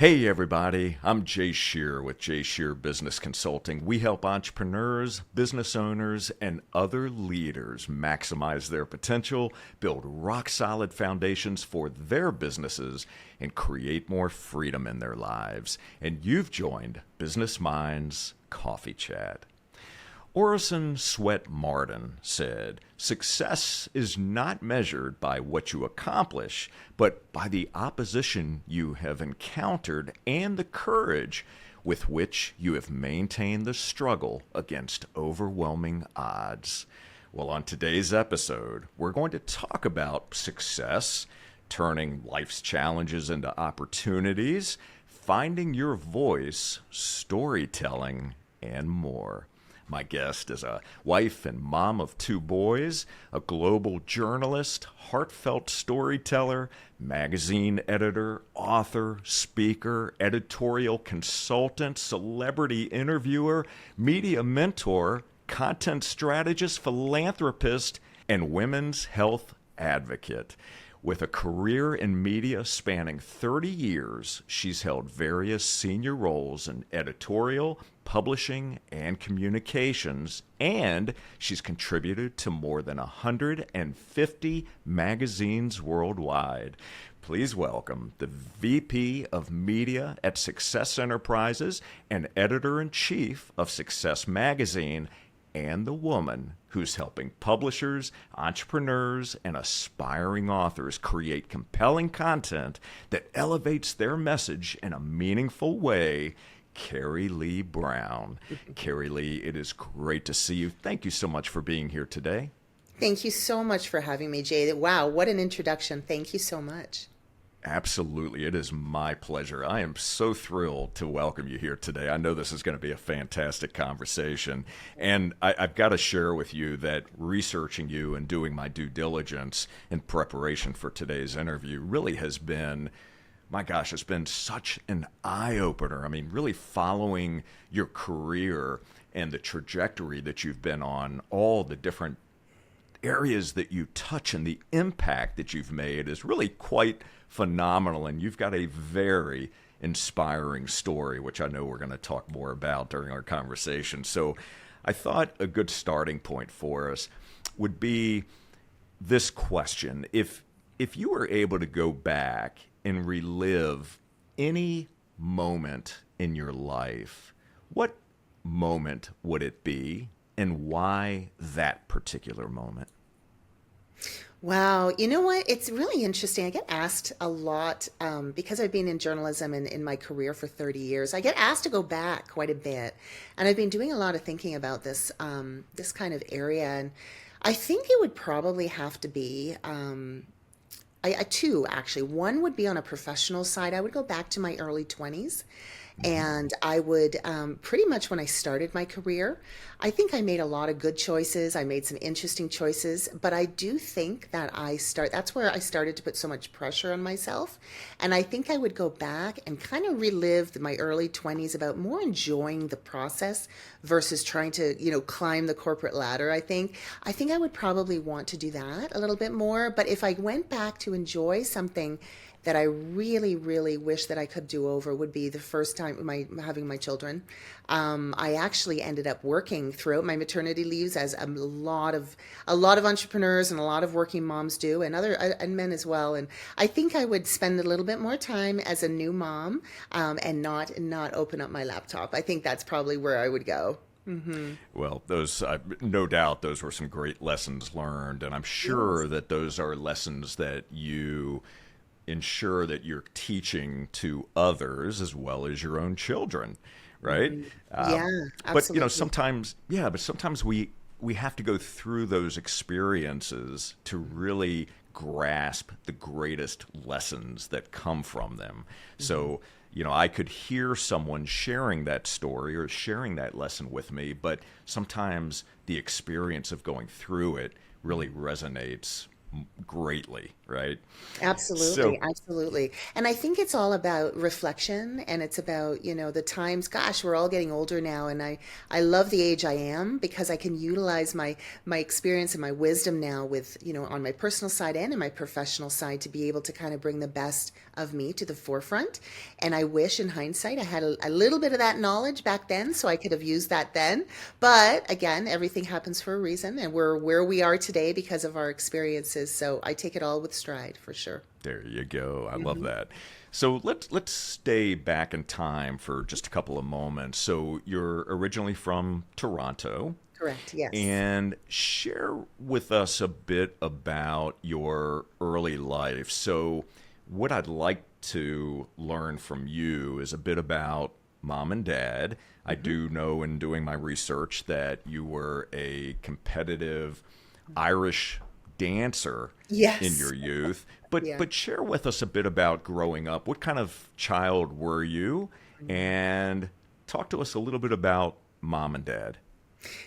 Hey everybody, I'm Jay Scherr with Jay Scherr Business Consulting. We help entrepreneurs, business owners, and other leaders maximize their potential, build rock-solid foundations for their businesses, and create more freedom in their lives. And you've joined Business Minds Coffee Chat. Orison Swett Marden said, "Success is not measured by what you accomplish, but by the opposition you have encountered and the courage with which you have maintained the struggle against overwhelming odds." Well, on today's episode, we're going to talk about success, turning life's challenges into opportunities, finding your voice, storytelling, and more. My guest is a wife and mom of 2 boys, a global journalist, heartfelt storyteller, magazine editor, author, speaker, editorial consultant, celebrity interviewer, media mentor, content strategist, philanthropist, and women's health advocate. With a career in media spanning 30 years, she's held various senior roles in editorial, publishing, and communications, and she's contributed to more than 150 magazines worldwide. Please welcome the VP of Media at Success Enterprises and Editor-in-Chief of Success Magazine, and the woman who's helping publishers, entrepreneurs, and aspiring authors create compelling content that elevates their message in a meaningful way, Kerrie Lee Brown. Kerrie Lee, it is great to see you. Thank you so much for being here today. Thank you so much for having me, Jay. Wow, what an introduction. Thank you so much. Absolutely. It is my pleasure. I am so thrilled to welcome you here today. I know this is going to be a fantastic conversation. And I've got to share with you that researching you and doing my due diligence in preparation for today's interview really has been, my gosh, it's been such an eye-opener. I mean, really following your career and the trajectory that you've been on, all the different areas that you touch and the impact that you've made is really quite phenomenal. And you've got a very inspiring story, which I know we're going to talk more about during our conversation. So I thought a good starting point for us would be this question. If you were able to go back and relive any moment in your life, what moment would it be, and why that particular moment? Wow, you know what? It's really interesting. I get asked a lot because I've been in journalism and in my career for 30 years. I get asked to go back quite a bit, and I've been doing a lot of thinking about this kind of area. And I think it would probably have to be two actually. One would be on a professional side. I would go back to my early 20s. And I would pretty much when I started my career, I think I made a lot of good choices. I made some interesting choices, but I do think that that's where I started to put so much pressure on myself. And I think I would go back and kind of relive my early 20s about more enjoying the process versus trying to, climb the corporate ladder. I think I would probably want to do that a little bit more. But if I went back to enjoy something that I really, really wish that I could do over would be the first time having my children. I actually ended up working throughout my maternity leaves, as a lot of entrepreneurs and a lot of working moms do, and men as well. And I think I would spend a little bit more time as a new mom and not open up my laptop. I think that's probably where I would go. Mm-hmm. Well, those no doubt those were some great lessons learned, and I'm sure that those are lessons that you ensure that you're teaching to others as well as your own children, right? Yeah, absolutely. But sometimes we have to go through those experiences to really grasp the greatest lessons that come from them. So, I could hear someone sharing that story or sharing that lesson with me, but sometimes the experience of going through it really resonates greatly, right? Absolutely, So, absolutely. And I think it's all about reflection and it's about, the times, gosh, we're all getting older now and I love the age I am because I can utilize my experience and my wisdom now with, on my personal side and in my professional side to be able to kind of bring the best of me to the forefront. And I wish in hindsight I had a little bit of that knowledge back then so I could have used that then. But again, everything happens for a reason and we're where we are today because of our experiences. So I take it all with stride for sure. there you go. I love Hmm. that. So let's stay back in time for just a couple of moments. So you're originally from Toronto, Correct. Yes. and share with us a bit about your early life. So what I'd like to learn from you is a bit about mom and dad. I Hmm. do know in doing my research that you were a competitive Irish dancer in Yes. your youth, but Yeah. share with us a bit about growing up. What kind of child were you? And talk to us a little bit about mom and dad.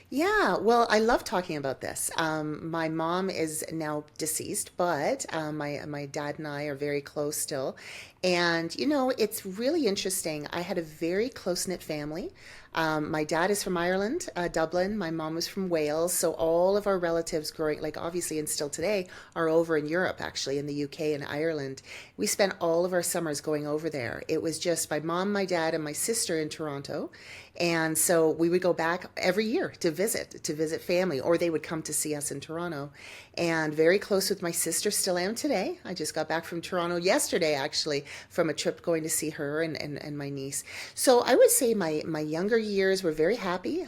Yeah, well, I love talking about this. My mom is now deceased, but my dad and I are very close still. And it's really interesting. I had a very close-knit family. My dad is from Ireland, Dublin. My mom was from Wales. So all of our relatives growing, like obviously and still today, are over in Europe, actually, in the UK and Ireland. We spent all of our summers going over there. It was just my mom, my dad, and my sister in Toronto. And so we would go back every year to visit family, or they would come to see us in Toronto. And very close with my sister, still am today. I just got back from Toronto yesterday, actually, from a trip going to see her and my niece. So I would say my younger years were very happy.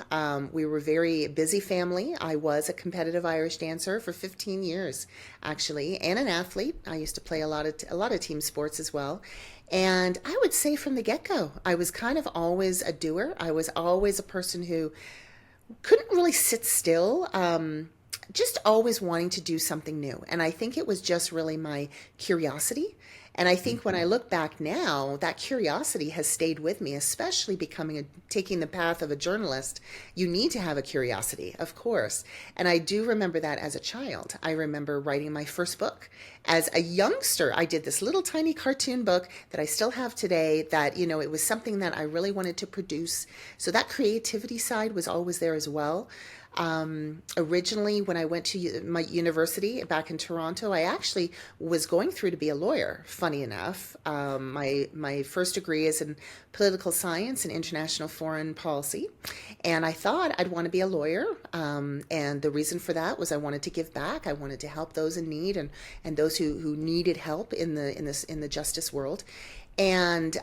We were a very busy family. I was a competitive Irish dancer for 15 years, actually, and an athlete. I used to play a lot of team sports as well. And I would say from the get-go, I was kind of always a doer. I was always a person who couldn't really sit still, just always wanting to do something new. And I think it was just really my curiosity. And I think when I look back now, that curiosity has stayed with me, especially taking the path of a journalist. You need to have a curiosity, of course. And I do remember that as a child. I remember writing my first book. As a youngster, I did this little tiny cartoon book that I still have today that, it was something that I really wanted to produce. So that creativity side was always there as well. Originally, when I went to my university back in Toronto, I actually was going through to be a lawyer. Funny enough, my first degree is in political science and international foreign policy, and I thought I'd want to be a lawyer. And the reason for that was I wanted to give back. I wanted to help those in need and those who needed help in the justice world. And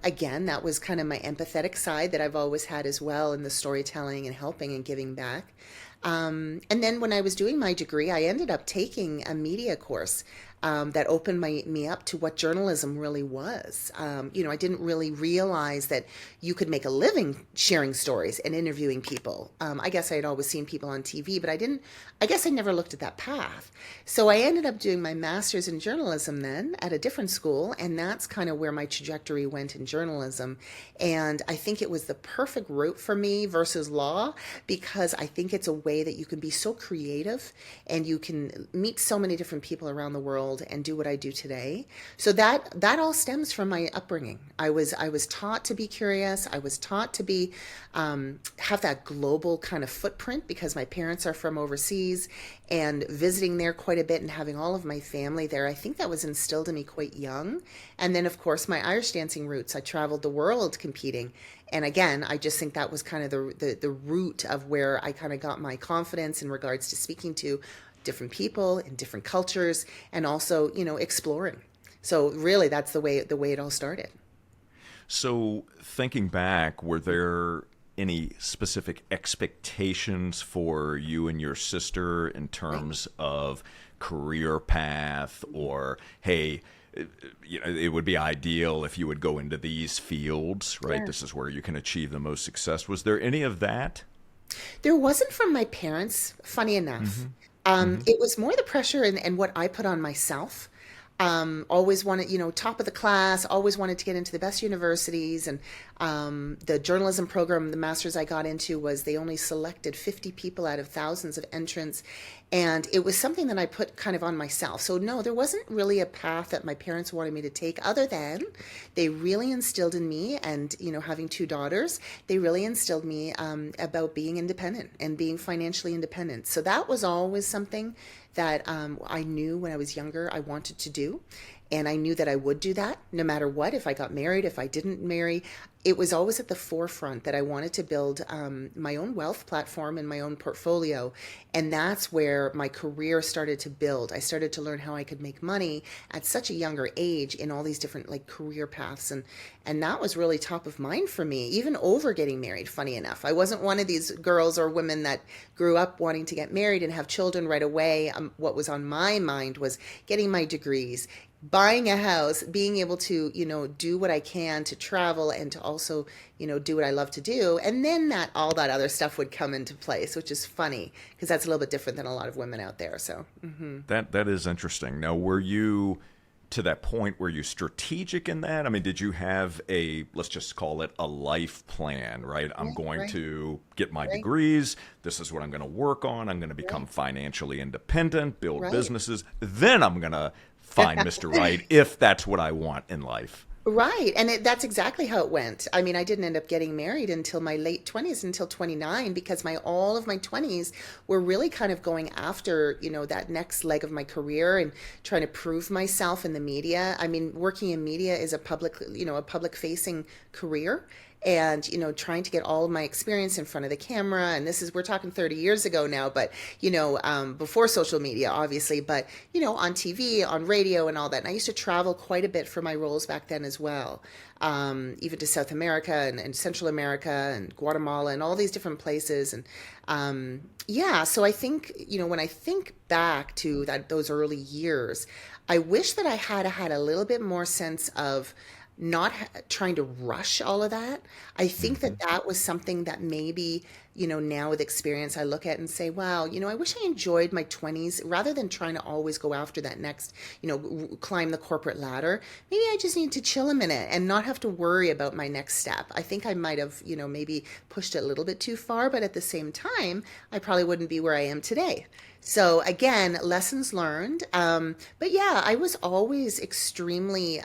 again, that was kind of my empathetic side that I've always had as well in the storytelling and helping and giving back. And then when I was doing my degree, I ended up taking a media course that opened me up to what journalism really was. I didn't really realize that you could make a living sharing stories and interviewing people. I guess I had always seen people on TV, but I guess I never looked at that path. So I ended up doing my master's in journalism then at a different school, and that's kind of where my trajectory went in journalism. And I think it was the perfect route for me versus law because I think it's a way that you can be so creative and you can meet so many different people around the world and do what I do today. So that all stems from my upbringing. I was taught to be curious. I was taught to be have that global kind of footprint because my parents are from overseas and visiting there quite a bit and having all of my family there. I think that was instilled in me quite young. And then of course my Irish dancing roots. I traveled the world competing. And again, I just think that was kind of the root of where I kind of got my confidence in regards to speaking to different people in different cultures and also, exploring. So really that's the way it all started. So, thinking back, were there any specific expectations for you and your sister in Right. terms of career path or, hey, it would be ideal if you would go into these fields, right? Yeah. This is where you can achieve the most success. Was there any of that? There wasn't from my parents, funny enough. Hmm. Hmm. It was more the pressure and what I put on myself. Always wanted, top of the class, always wanted to get into the best universities. And the journalism program, the master's I got into, was they only selected 50 people out of thousands of entrants. And it was something that I put kind of on myself. So no, there wasn't really a path that my parents wanted me to take, other than they really instilled in me, and, having two daughters, they really instilled me about being independent and being financially independent. So that was always something that I knew when I was younger I wanted to do. And I knew that I would do that no matter what, if I got married, if I didn't marry. It was always at the forefront that I wanted to build my own wealth platform and my own portfolio. And that's where my career started to build. I started to learn how I could make money at such a younger age in all these different career paths. And that was really top of mind for me, even over getting married, funny enough. I wasn't one of these girls or women that grew up wanting to get married and have children right away. What was on my mind was getting my degrees, buying a house, being able to, do what I can to travel and to also, do what I love to do. And then all that other stuff would come into place, which is funny because that's a little bit different than a lot of women out there. So That is interesting. Now, were you to that point, were you strategic in that? I mean, did you have let's just call it a life plan, right? I'm going right. to get my Right. degrees. This is what I'm going to work on. I'm going to become financially independent, build Right. businesses. Then I'm going to find Mr. Right if that's what I want in life. Right. And that's exactly how it went. I mean, I didn't end up getting married until my late 20s, until 29, because all of my 20s were really kind of going after, that next leg of my career and trying to prove myself in the media. I mean, working in media is a public facing career. And, trying to get all of my experience in front of the camera. And we're talking 30 years ago now, but, before social media, obviously, but, on TV, on radio and all that. And I used to travel quite a bit for my roles back then as well, even to South America and Central America and Guatemala and all these different places. And so I think, when I think back to those early years, I wish that I had a little bit more sense of not trying to rush all of that. I think that was something that maybe, now with experience, I look at and say, wow, I wish I enjoyed my 20s rather than trying to always go after that next, climb the corporate ladder. Maybe I just need to chill a minute and not have to worry about my next step. I think I might have, maybe pushed it a little bit too far, but at the same time, I probably wouldn't be where I am today. So again, lessons learned. But yeah, I was always extremely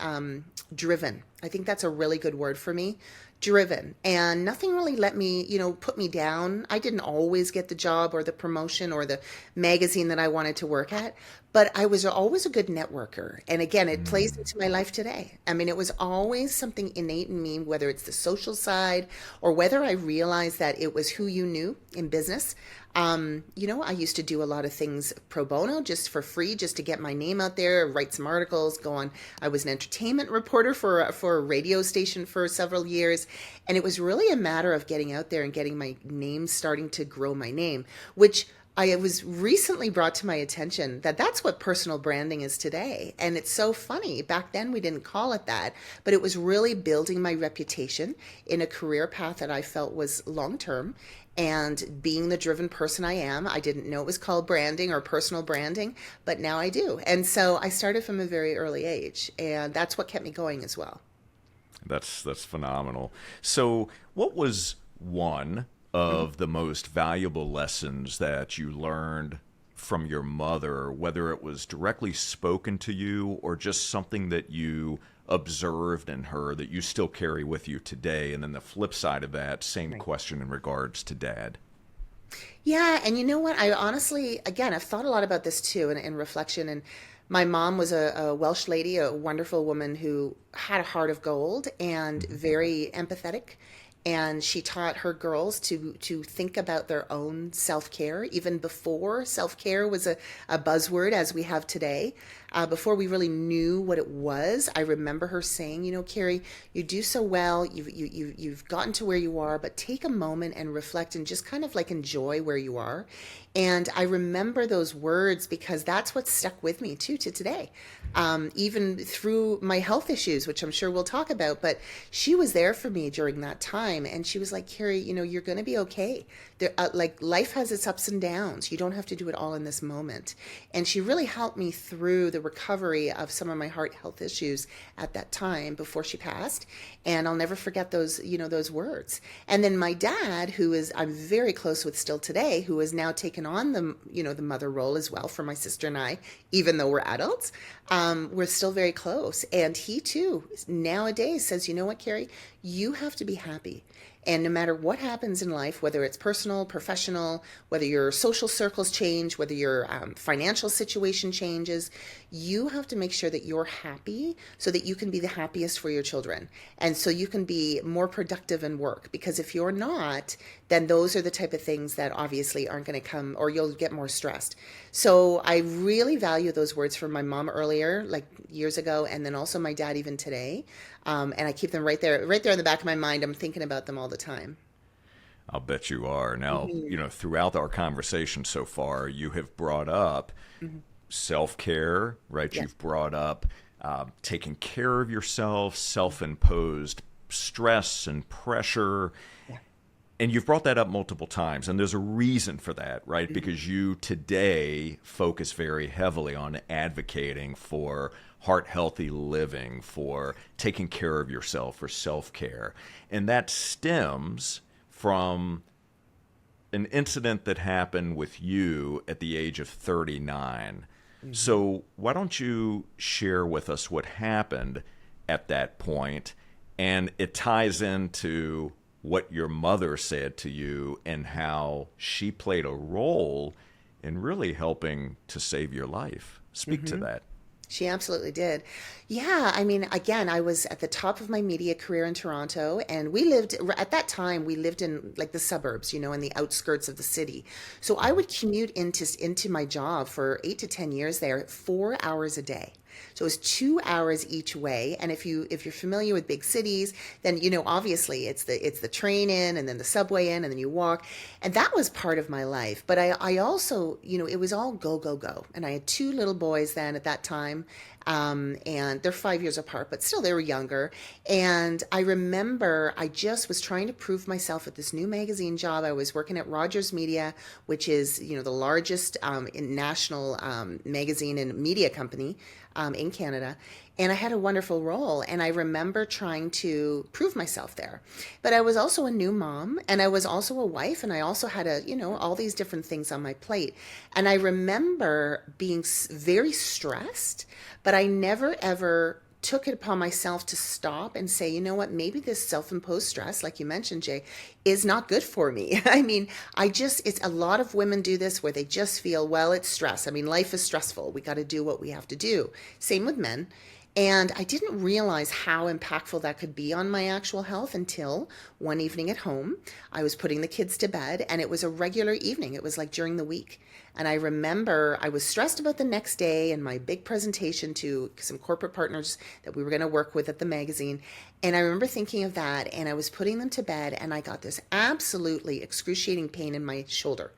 driven. I think that's a really good word for me. Driven. And nothing really let me, put me down. I didn't always get the job or the promotion or the magazine that I wanted to work at, but I was always a good networker. And again, it plays into my life today. I mean, it was always something innate in me, whether it's the social side or whether I realized that it was who you knew in business. I used to do a lot of things pro bono, just for free, just to get my name out there, write some articles, go on. I was an entertainment reporter for a radio station for several years. And it was really a matter of getting out there and getting my name, starting to grow my name, which I was recently brought to my attention that that's what personal branding is today. And it's so funny. Back then, we didn't call it that, but it was really building my reputation in a career path that I felt was long term. And being the driven person I am, I didn't know it was called branding or personal branding, but now I do. And so I started from a very early age, and that's what kept me going as well. That's phenomenal. So, what was one of the most valuable lessons that you learned from your mother, whether it was directly spoken to you or just something that you observed in her that you still carry with you today? And then the flip side of that, same Right. question in regards to dad. Yeah, and you know what? I honestly, again, I've thought a lot about this too in reflection. And my mom was a Welsh lady, a wonderful woman who had a heart of gold and very empathetic. And she taught her girls to think about their own self-care, even before self-care was a buzzword as we have today. Before we really knew what it was, I remember her saying, Kerrie, you do so well. You've gotten to where you are, but take a moment and reflect and just kind of enjoy where you are. And I remember those words because that's what stuck with me too to today. Even through my health issues, which I'm sure we'll talk about, but she was there for me during that time. And she was like, Kerrie, you're going to be okay. Life has its ups and downs. You don't have to do it all in this moment. And she really helped me through the the recovery of some of my heart health issues at that time before she passed. And I'll never forget those, those words. And then my dad, who is, I'm very close with still today, who has now taken on the, the mother role as well for my sister and I, even though we're adults, we're still very close. And he too nowadays says, you know what, Kerrie, you have to be happy. And no matter what happens in life, whether it's personal, professional, whether your social circles change, whether your financial situation changes, you have to make sure that you're happy so that you can be the happiest for your children. And so you can be more productive in work. Because if you're not, then those are the type of things that obviously aren't going to come, or you'll get more stressed. So I really value those words from my mom earlier, like years ago, and then also my dad even today. And I keep them right there in the back of my mind. I'm thinking about them all the time. I'll bet you are. Now, throughout our conversation so far, you have brought up self-care, right? Yes. You've brought up taking care of yourself, self-imposed stress and pressure. Yeah. And you've brought that up multiple times, and there's a reason for that, right? Because you today focus very heavily on advocating for heart-healthy living, for taking care of yourself, for self-care. And that stems from an incident that happened with you at the age of 39. So why don't you share with us what happened at that point? And it ties into what your mother said to you and how she played a role in really helping to save your life. Speak to that. She absolutely did. Yeah, I mean, again, I was at the top of my media career in Toronto, and at that time, we lived in like the suburbs, in the outskirts of the city. So I would commute into my job for 8 to 10 years there, 4 hours a day. So it was 2 hours each way. And if you're familiar with big cities, then obviously it's the train in and then the subway in and then you walk. And that was part of my life. But I also, it was all go, go, go. And I had 2 little boys then at that time. And they're 5 years apart, but still they were younger. And I remember I just was trying to prove myself at this new magazine job. I was working at Rogers Media, which is, the largest national magazine and media company in Canada. And I had a wonderful role. And I remember trying to prove myself there. But I was also a new mom, and I was also a wife, and I also had all these different things on my plate. And I remember being very stressed, but I never ever took it upon myself to stop and say, you know what, maybe this self-imposed stress, like you mentioned, Jay, is not good for me. I mean, it's a lot of women do this where they just feel, well, it's stress. I mean, life is stressful. We got to do what we have to do. Same with men. And I didn't realize how impactful that could be on my actual health until one evening at home. I was putting the kids to bed, and it was a regular evening. It was like during the week. And I remember I was stressed about the next day and my big presentation to some corporate partners that we were going to work with at the magazine. And I remember thinking of that, and I was putting them to bed, and I got this absolutely excruciating pain in my shoulder.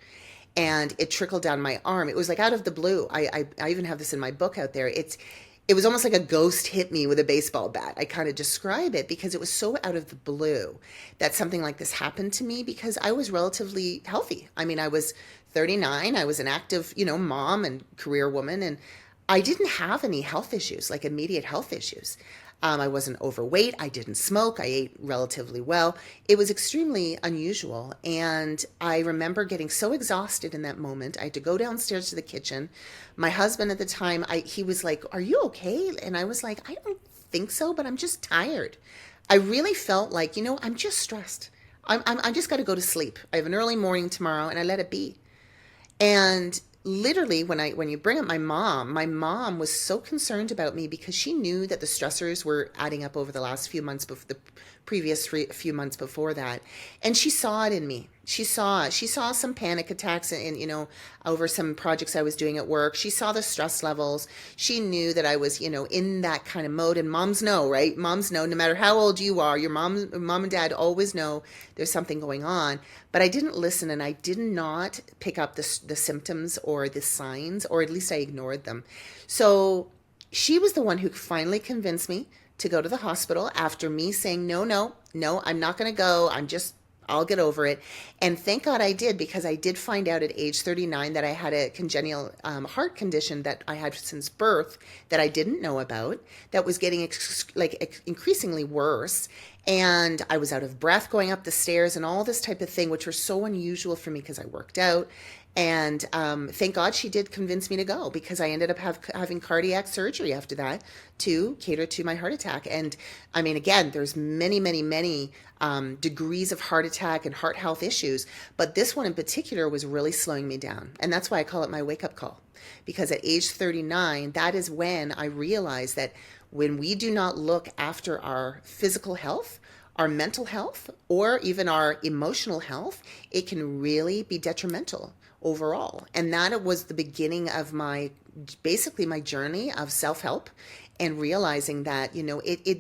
And it trickled down my arm. It was like out of the blue. I even have this in my book out there. It was almost like a ghost hit me with a baseball bat. I kind of describe it because it was so out of the blue that something like this happened to me, because I was relatively healthy. I mean, I was 39. I was an active, mom and career woman, and I didn't have any health issues, like immediate health issues. I wasn't overweight. I didn't smoke. I ate relatively well. It was extremely unusual. And I remember getting so exhausted in that moment. I had to go downstairs to the kitchen. My husband at the time, he was like, "Are you okay?" And I was like, "I don't think so, but I'm just tired." I really felt like, I'm just stressed. I just got to go to sleep. I have an early morning tomorrow, and I let it be. And literally, when you bring up my mom was so concerned about me because she knew that the stressors were adding up over the last few months, the previous few months before that, and she saw it in me. She saw some panic attacks and over some projects I was doing at work. She saw the stress levels. She knew that I was in that kind of mode. And moms know, right? Moms know, no matter how old you are, your mom and dad always know there's something going on. But I didn't listen, and I did not pick up the symptoms or the signs, or at least I ignored them. So she was the one who finally convinced me to go to the hospital after me saying, no, I'm not going to go. I'll get over it. And thank God I did, because I did find out at age 39 that I had a congenital heart condition that I had since birth that I didn't know about, that was getting increasingly worse. And I was out of breath going up the stairs and all this type of thing, which were so unusual for me because I worked out. And thank God she did convince me to go, because I ended up having cardiac surgery after that to cater to my heart attack. And I mean, again, there's many, many, many degrees of heart attack and heart health issues. But this one in particular was really slowing me down. And that's why I call it my wake up call. Because at age 39, that is when I realized that when we do not look after our physical health, our mental health, or even our emotional health, it can really be detrimental overall. And that was the beginning of basically my journey of self-help, and realizing that,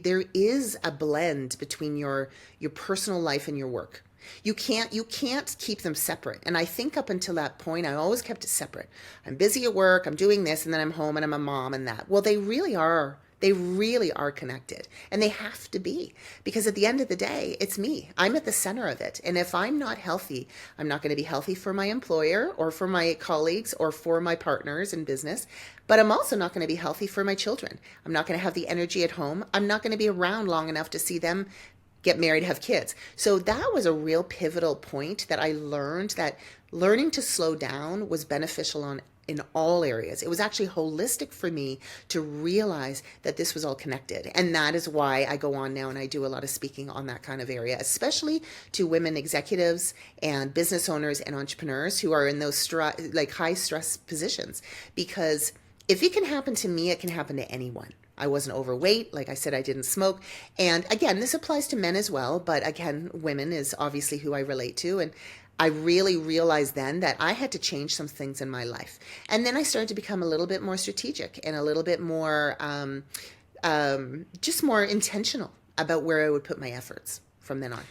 there is a blend between your personal life and your work. You can't keep them separate. And I think up until that point, I always kept it separate. I'm busy at work, I'm doing this, and then I'm home and I'm a mom and that. Well, they really are. They really are connected, and they have to be, because at the end of the day, it's me. I'm at the center of it. And if I'm not healthy, I'm not going to be healthy for my employer or for my colleagues or for my partners in business, but I'm also not going to be healthy for my children. I'm not going to have the energy at home. I'm not going to be around long enough to see them get married, have kids. So that was a real pivotal point that I learned, that learning to slow down was beneficial in all areas. It was actually holistic for me to realize that this was all connected. And that is why I go on now and I do a lot of speaking on that kind of area, especially to women executives and business owners and entrepreneurs who are in those high stress positions. Because if it can happen to me, it can happen to anyone. I wasn't overweight. Like I said, I didn't smoke. And again, this applies to men as well. But again, women is obviously who I relate to. And I really realized then that I had to change some things in my life. And then I started to become a little bit more strategic and a little bit more, just more intentional about where I would put my efforts from then on.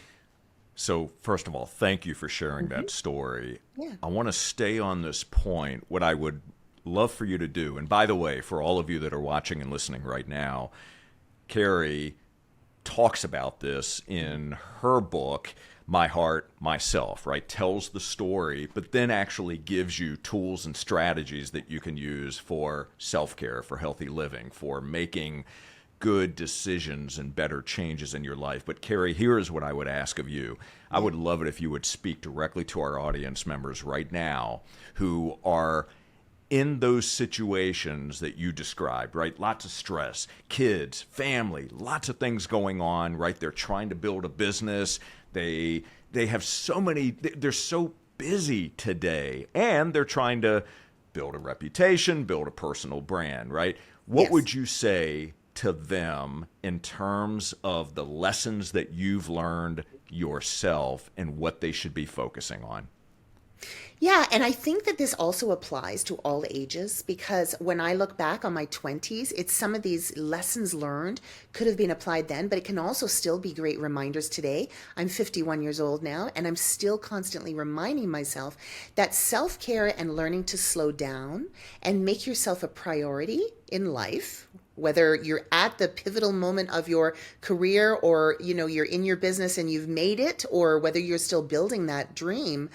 So first of all, thank you for sharing that story. Yeah. I want to stay on this point. What I would love for you to do, and by the way, for all of you that are watching and listening right now, Kerrie talks about this in her book, My Heart, Myself, right? Tells the story, but then actually gives you tools and strategies that you can use for self-care, for healthy living, for making good decisions and better changes in your life. But Kerrie, here's what I would ask of you. I would love it if you would speak directly to our audience members right now who are in those situations that you described, right? Lots of stress, kids, family, lots of things going on, right? They're trying to build a business. They have so many, they're so busy today, and they're trying to build a reputation, build a personal brand, right? What Yes. would you say to them in terms of the lessons that you've learned yourself and what they should be focusing on? Yeah, and I think that this also applies to all ages, because when I look back on my 20s, it's some of these lessons learned could have been applied then, but it can also still be great reminders today. I'm 51 years old now, and I'm still constantly reminding myself that self-care and learning to slow down and make yourself a priority in life, whether you're at the pivotal moment of your career, or you're in your business and you've made it, or whether you're still building that dream,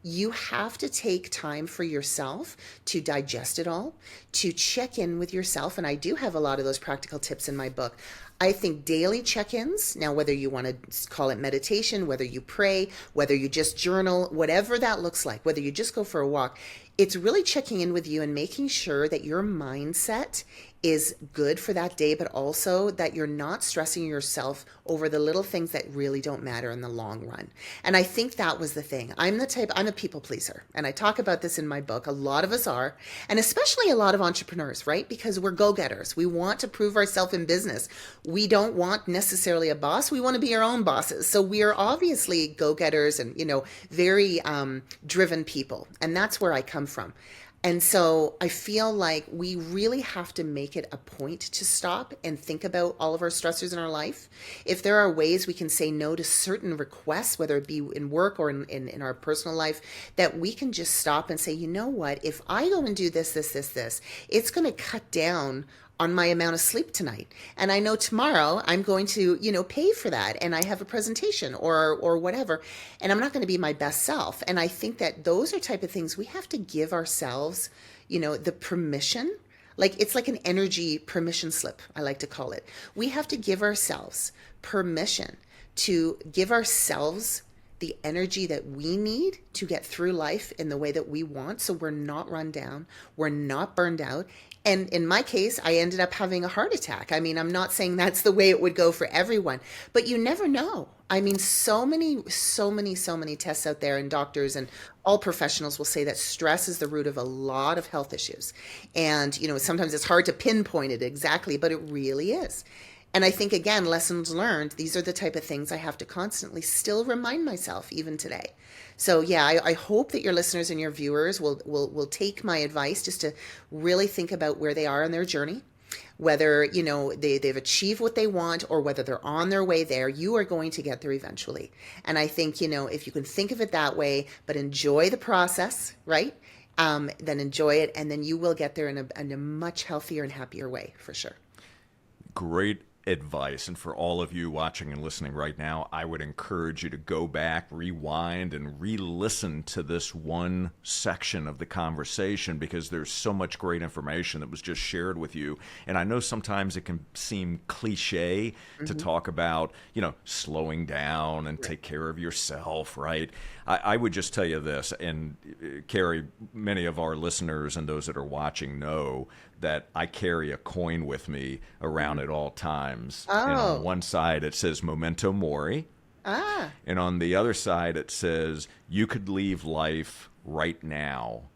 you have to take time for yourself to digest it all, to check in with yourself. And I do have a lot of those practical tips in my book. I think daily check-ins, now whether you want to call it meditation, whether you pray, whether you just journal, whatever that looks like, whether you just go for a walk, it's really checking in with you and making sure that your mindset is good for that day, but also that you're not stressing yourself over the little things that really don't matter in the long run. And I think that was the thing. I'm a people pleaser. And I talk about this in my book. A lot of us are, and especially a lot of entrepreneurs, right? Because we're go-getters. We want to prove ourselves in business. We don't want necessarily a boss. We want to be our own bosses. So we are obviously go-getters and, very driven people. And that's where I come from. And so I feel like we really have to make it a point to stop and think about all of our stressors in our life. If there are ways we can say no to certain requests, whether it be in work or in our personal life, that we can just stop and say, you know what, if I go and do this, it's going to cut down on my amount of sleep tonight. And I know tomorrow I'm going to, pay for that, and I have a presentation or whatever, and I'm not going to be my best self. And I think that those are type of things we have to give ourselves, the permission. Like, it's like an energy permission slip, I like to call it. We have to give ourselves permission to give ourselves the energy that we need to get through life in the way that we want, so we're not run down, we're not burned out. And in my case, I ended up having a heart attack. I mean, I'm not saying that's the way it would go for everyone, but you never know. I mean, so many tests out there, and doctors and all professionals will say that stress is the root of a lot of health issues. And, sometimes it's hard to pinpoint it exactly, but it really is. And I think, again, lessons learned, these are the type of things I have to constantly still remind myself even today. So yeah, I hope that your listeners and your viewers will take my advice just to really think about where they are in their journey, whether, they've achieved what they want or whether they're on their way there. You are going to get there eventually. And I think, if you can think of it that way, but enjoy the process, right? Then enjoy it, and then you will get there in a much healthier and happier way, for sure. Great advice. And for all of you watching and listening right now, I would encourage you to go back, rewind, and re-listen to this one section of the conversation, because there's so much great information that was just shared with you. And I know sometimes it can seem cliche to talk about, slowing down and take care of yourself, right? I would just tell you this, and Kerrie, many of our listeners and those that are watching know that I carry a coin with me around at all times. Oh. And on one side it says memento mori. Ah. And on the other side it says you could leave life right now.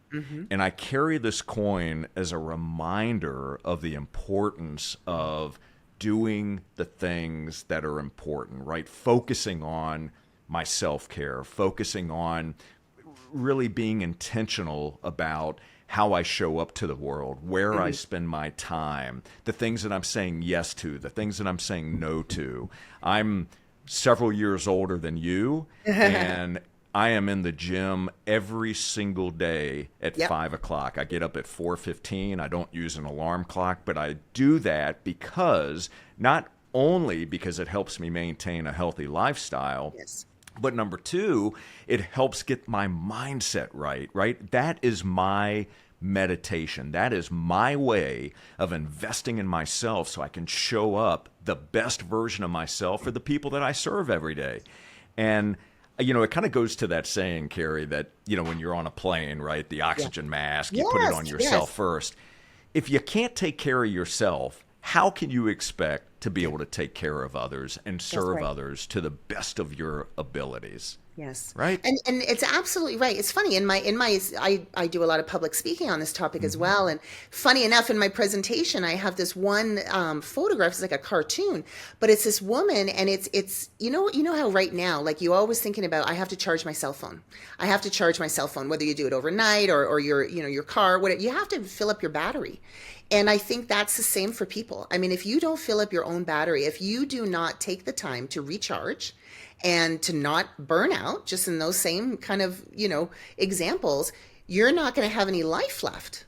And I carry this coin as a reminder of the importance of doing the things that are important, right? Focusing on my self-care, focusing on really being intentional about how I show up to the world, where I spend my time, the things that I'm saying yes to, the things that I'm saying no to. I'm several years older than you, and I am in the gym every single day at 5 o'clock. I get up at 4:15. I don't use an alarm clock, but I do that because, not only because it helps me maintain a healthy lifestyle, but number two, it helps get my mindset right? That is my meditation. That is my way of investing in myself so I can show up the best version of myself for the people that I serve every day. And it kind of goes to that saying, Kerrie, that, when you're on a plane, right, the oxygen mask, you put it on yourself first. If you can't take care of yourself, how can you expect to be able to take care of others and serve others to the best of your abilities? Yes. Right. And it's absolutely right. It's funny, I do a lot of public speaking on this topic as well. And funny enough, in my presentation, I have this one photograph. It's like a cartoon, but it's this woman, and it's you know how right now, like, you always thinking about, I have to charge my cell phone. I have to charge my cell phone, whether you do it overnight or your car, whatever. You have to fill up your battery. And I think that's the same for people. I mean, if you don't fill up your own battery, if you do not take the time to recharge and to not burn out, just in those same kind of, examples, you're not going to have any life left.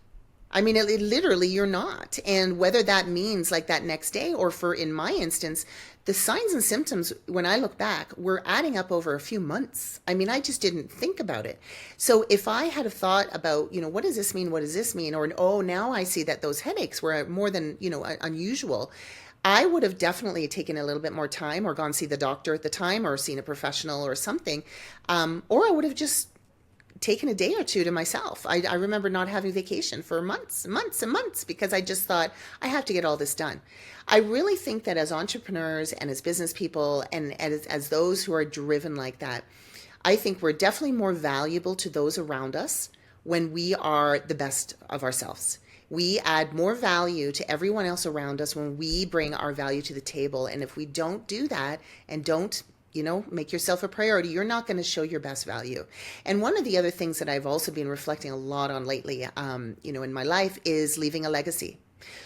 I mean, it literally, you're not. And whether that means like that next day, or in my instance, the signs and symptoms, when I look back, were adding up over a few months. I mean, I just didn't think about it. So if I had a thought about, what does this mean? What does this mean? Or, oh, now I see that those headaches were more than, unusual. I would have definitely taken a little bit more time, or gone see the doctor at the time, or seen a professional or something. Or I would have just taken a day or two to myself. I remember not having vacation for months and months because I just thought, I have to get all this done. I really think that as entrepreneurs and as business people, and as those who are driven like that, I think we're definitely more valuable to those around us when we are the best of ourselves. We add more value to everyone else around us when we bring our value to the table. And if we don't do that and don't make yourself a priority, you're not going to show your best value. And one of the other things that I've also been reflecting a lot on lately, in my life, is leaving a legacy.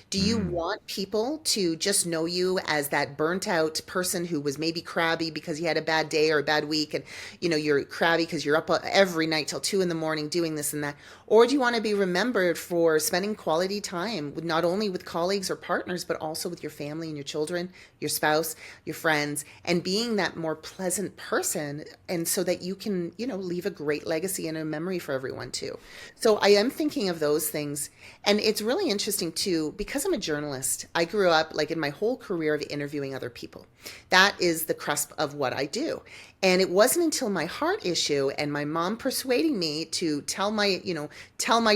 Do you want people to just know you as that burnt out person who was maybe crabby because you had a bad day or a bad week, and you're crabby because you're up every night till 2 in the morning doing this and that? Or do you want to be remembered for spending quality time with not only with colleagues or partners, but also with your family and your children, your spouse, your friends, and being that more pleasant person, and so that you can, leave a great legacy and a memory for everyone too. So I am thinking of those things. And it's really interesting too, because I'm a journalist. I grew up like in my whole career of interviewing other people. That is the crust of what I do. And it wasn't until my heart issue and my mom persuading me to tell my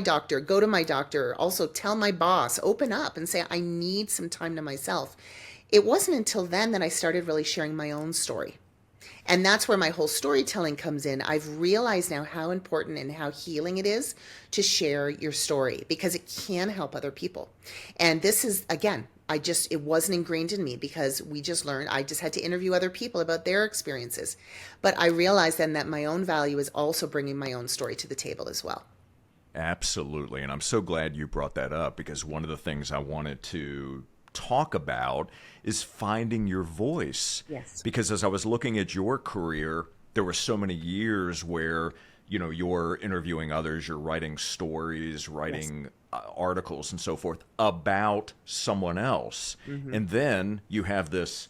doctor, go to my doctor, also tell my boss, open up and say, I need some time to myself. It wasn't until then that I started really sharing my own story. And that's where my whole storytelling comes in. I've realized now how important and how healing it is to share your story, because it can help other people. And this is, again, it wasn't ingrained in me because we just learned, I just had to interview other people about their experiences. But I realized then that my own value is also bringing my own story to the table as well. Absolutely. And I'm so glad you brought that up, because one of the things I wanted to talk about is finding your voice. Yes. Because as I was looking at your career, there were so many years where, you're interviewing others, you're writing stories, writing articles and so forth about someone else. Mm-hmm. And then you have this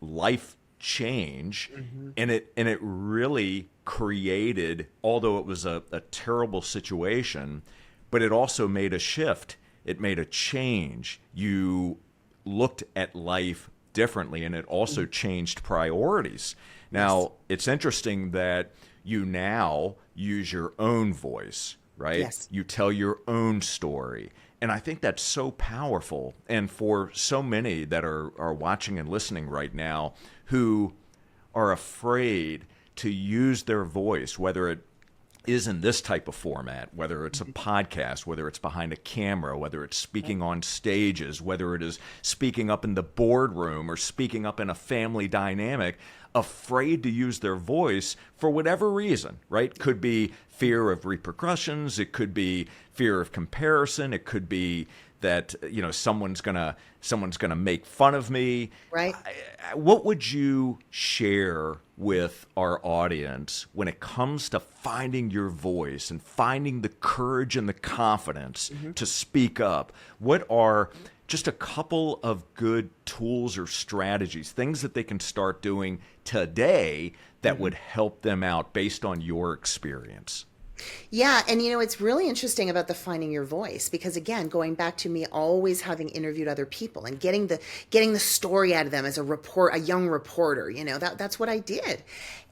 life change, mm-hmm. and it really created, although it was a terrible situation, but it also made a shift. It made a change. You looked at life differently, and it also changed priorities. Now, it's interesting that you now use your own voice, right? Yes. You tell your own story. And I think that's so powerful. And for so many that are watching and listening right now who are afraid to use their voice, whether it is in this type of format, whether it's a podcast, whether it's behind a camera, whether it's speaking on stages, whether it is speaking up in the boardroom or speaking up in a family dynamic, afraid to use their voice for whatever reason, right? Could be fear of repercussions. It could be fear of comparison. It could be that, someone's gonna make fun of me. Right. What would you share with our audience when it comes to finding your voice and finding the courage and the confidence to speak up? What are just a couple of good tools or strategies, things that they can start doing today that would help them out based on your experience? Yeah, and it's really interesting about the finding your voice, because again, going back to me always having interviewed other people and getting the story out of them as a young reporter, that's what I did.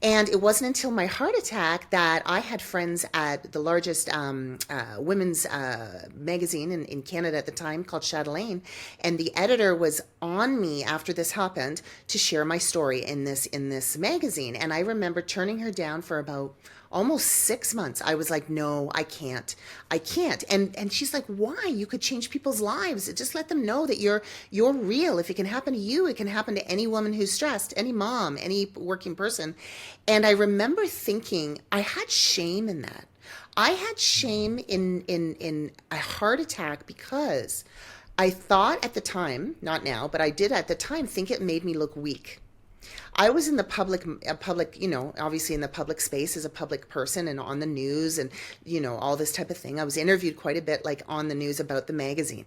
And it wasn't until my heart attack that I had friends at the largest women's magazine in Canada at the time, called Chatelaine, and the editor was on me after this happened to share my story in this magazine. And I remember turning her down for about almost 6 months. I was like, no, I can't. And she's like, why? You could change people's lives. Just let them know that you're real. If it can happen to you, it can happen to any woman who's stressed, any mom, any working person. And I remember thinking, I had shame in that. I had shame in a heart attack, because I thought at the time, not now, but I did at the time think it made me look weak. I was in the public, obviously in the public space as a public person and on the news and, all this type of thing. I was interviewed quite a bit, like on the news about the magazine.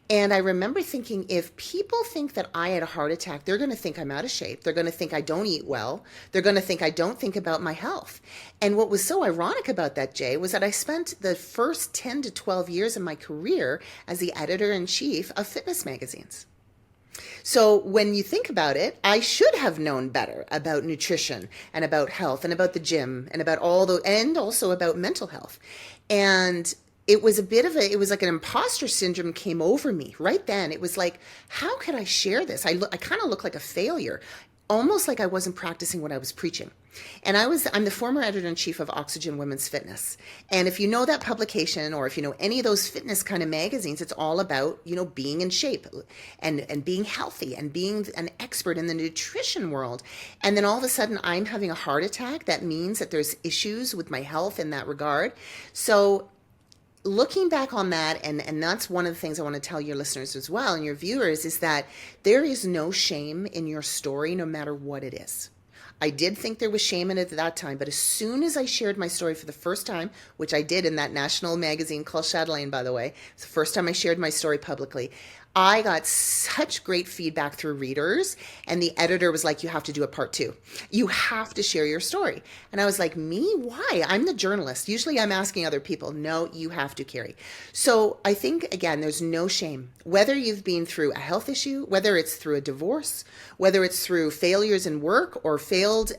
And I remember thinking, if people think that I had a heart attack, they're going to think I'm out of shape. They're going to think I don't eat well. They're going to think I don't think about my health. And what was so ironic about that, Jay, was that I spent the first 10 to 12 years of my career as the editor-in-chief of fitness magazines. So when you think about it, I should have known better about nutrition and about health and about the gym and about and also about mental health. And it was it was like an imposter syndrome came over me right then. It was like, how could I share this? I kind of look like a failure, almost like I wasn't practicing what I was preaching. And I'm the former editor-in-chief of Oxygen Women's Fitness. And if you know that publication, or if you know any of those fitness kind of magazines, it's all about, being in shape and being healthy and being an expert in the nutrition world. And then all of a sudden I'm having a heart attack. That means that there's issues with my health in that regard. So looking back on that, and that's one of the things I want to tell your listeners as well and your viewers, is that there is no shame in your story, no matter what it is. I did think there was shame in it at that time, but as soon as I shared my story for the first time, which I did in that national magazine called Chatelaine, by the way, it's the first time I shared my story publicly, I got such great feedback through readers, and the editor was like, you have to do a part 2. You have to share your story. And I was like, me? Why? I'm the journalist. Usually I'm asking other people. No, you have to, Kerrie. So I think, again, there's no shame. Whether you've been through a health issue, whether it's through a divorce, whether it's through failures in work or failed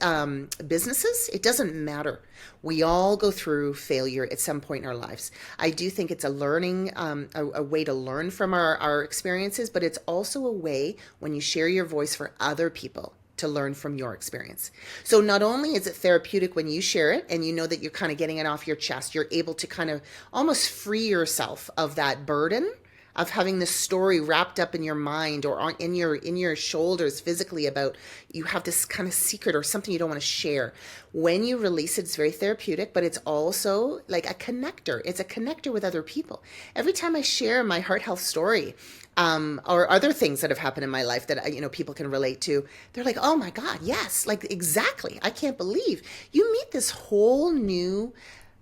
businesses, it doesn't matter. We all go through failure at some point in our lives. I do think it's a learning, a way to learn from our experiences, but it's also a way when you share your voice for other people to learn from your experience. So not only is it therapeutic when you share it and you know that you're kind of getting it off your chest, you're able to kind of almost free yourself of that burden of having this story wrapped up in your mind or in your shoulders physically about you have this kind of secret or something you don't want to share. When you release it, it's very therapeutic, but it's also like a connector. It's a connector with other people. Every time I share my heart health story, or other things that have happened in my life that people can relate to, they're like, oh my God, yes, like exactly. I can't believe you meet this whole new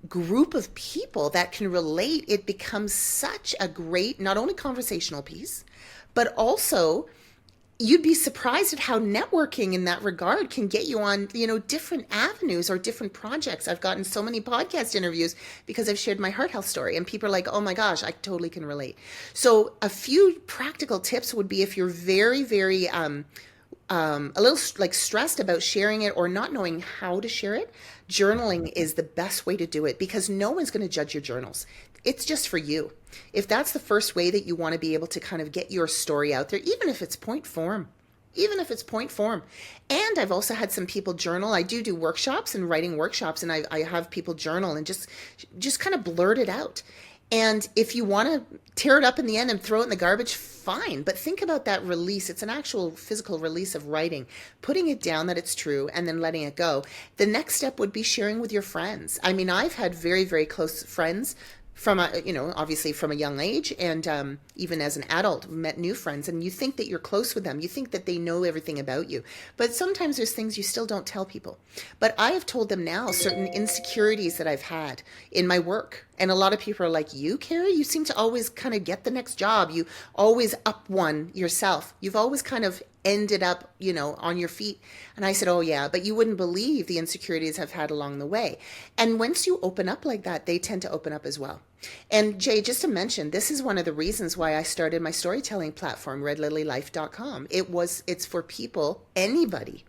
group of people that can relate. It becomes such a great, not only conversational piece, but also you'd be surprised at how networking in that regard can get you on, different avenues or different projects. I've gotten so many podcast interviews because I've shared my heart health story, and people are like, oh my gosh, I totally can relate. So a few practical tips would be, if you're very, very, a little like stressed about sharing it or not knowing how to share it, journaling is the best way to do it, because no one's going to judge your journals. It's just for you. If that's the first way that you want to be able to kind of get your story out there, even if it's point form. And I've also had some people journal. I do workshops and writing workshops, and I have people journal and just kind of blurt it out. And if you want to tear it up in the end and throw it in the garbage, fine. But think about that release. It's an actual physical release of writing, putting it down that it's true, and then letting it go. The next step would be sharing with your friends. I mean, I've had very, very close friends from obviously from a young age, and even as an adult, met new friends, and you think that you're close with them. You think that they know everything about you, but sometimes there's things you still don't tell people. But I have told them now certain insecurities that I've had in my work. And a lot of people are like, you, Kerrie, you seem to always kind of get the next job. You always up one yourself. You've always kind of ended up, on your feet. And I said, oh yeah, but you wouldn't believe the insecurities I've had along the way. And once you open up like that, they tend to open up as well. And Jay, just to mention, this is one of the reasons why I started my storytelling platform, RedLilyLife.com. It's for people, anybody.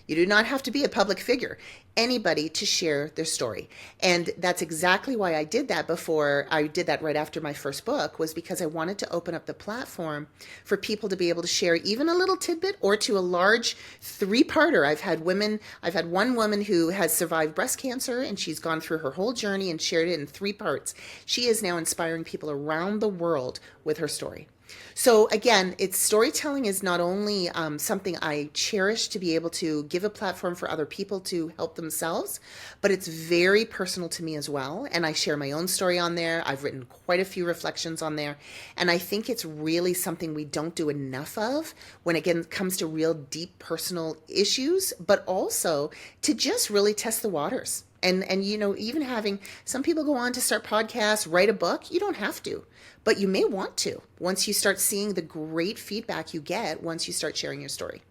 You do not have to be a public figure. Anybody to share their story. And that's exactly why I did that before. I did that right after my first book, was because I wanted to open up the platform for people to be able to share even a little tidbit or to a large 3-parter. I've had one woman who has survived breast cancer, and she's gone through her whole journey and shared it in 3 parts. She is now inspiring people around the world with her story. So again, storytelling is not only something I cherish to be able to give a platform for other people to help themselves, but it's very personal to me as well. And I share my own story on there. I've written quite a few reflections on there. And I think it's really something we don't do enough of when it comes to real deep personal issues, but also to just really test the waters. And even having some people go on to start podcasts, write a book, you don't have to, but you may want to once you start seeing the great feedback you get once you start sharing your story.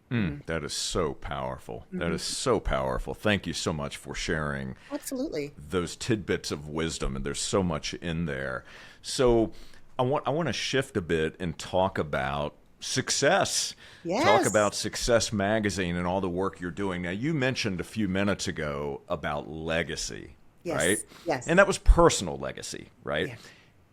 That is so powerful. That is so powerful. Thank you so much for sharing. Absolutely. Those tidbits of wisdom, and there's so much in there. So I want to shift a bit and talk about success. Yes. Talk about Success Magazine and all the work you're doing. Now, you mentioned a few minutes ago about legacy, Yes. right? Yes. And that was personal legacy, right? Yeah.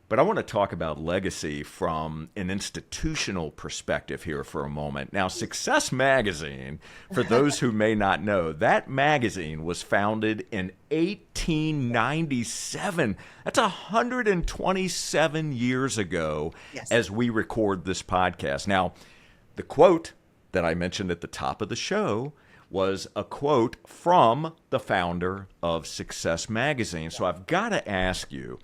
But I want to talk about legacy from an institutional perspective here for a moment. Now, Success Magazine, for those who may not know, that magazine was founded in 1897. That's 127 years ago. Yes. As we record this podcast. Now, the quote that I mentioned at the top of the show was a quote from the founder of Success Magazine. So I've got to ask you,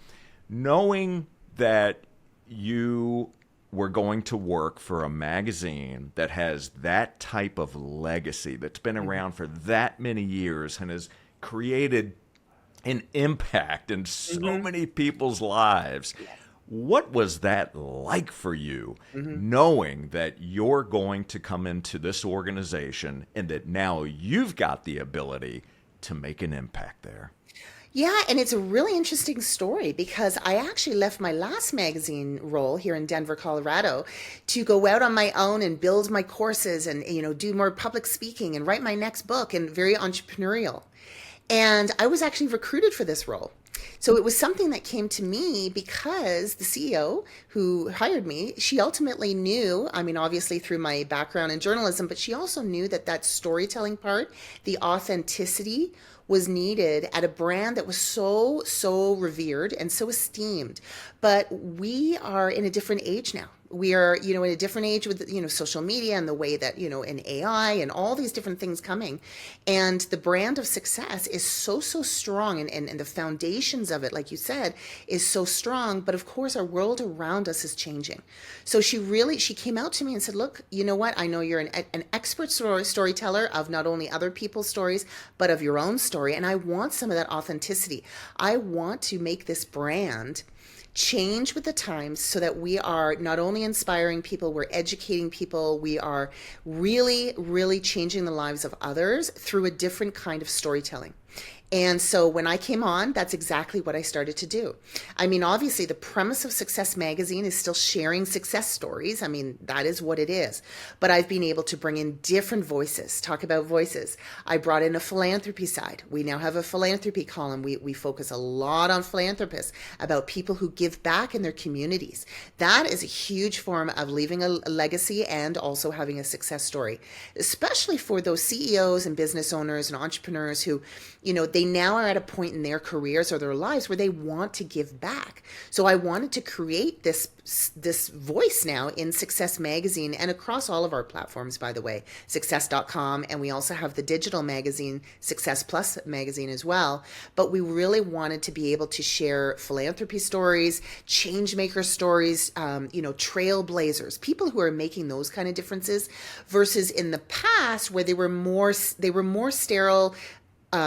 knowing that you were going to work for a magazine that has that type of legacy, that's been around for that many years and has created an impact in so many people's lives, what was that like for you, knowing that you're going to come into this organization and that now you've got the ability to make an impact there? Yeah, and it's a really interesting story because I actually left my last magazine role here in Denver, Colorado, to go out on my own and build my courses and, do more public speaking and write my next book, and very entrepreneurial. And I was actually recruited for this role. So it was something that came to me because the CEO who hired me, she ultimately knew, I mean, obviously through my background in journalism, but she also knew that storytelling part, the authenticity, was needed at a brand that was so revered and so esteemed. But we are in a different age now. We are, in a different age with, social media and the way that, and AI and all these different things coming. And the brand of success is so strong. And the foundations of it, like you said, is so strong. But of course, our world around us is changing. So she came out to me and said, look, you know what? I know you're an expert storyteller of not only other people's stories, but of your own story. And I want some of that authenticity. I want to make this brand change with the times so that we are not only inspiring people, we're educating people, we are really changing the lives of others through a different kind of storytelling. And so when I came on, that's exactly what I started to do. I mean, obviously, the premise of Success Magazine is still sharing success stories. I mean, that is what it is. But I've been able to bring in different voices, talk about voices. I brought in a philanthropy side. We now have a philanthropy column. We focus a lot on philanthropists, about people who give back in their communities. That is a huge form of leaving a legacy and also having a success story, especially for those CEOs and business owners and entrepreneurs who, they now are at a point in their careers or their lives where they want to give back. So I wanted to create this voice now in Success Magazine and across all of our platforms, by the way, success.com. And we also have the digital magazine, Success Plus magazine as well. But we really wanted to be able to share philanthropy stories, change maker stories, trailblazers, people who are making those kind of differences, versus in the past where they were more sterile,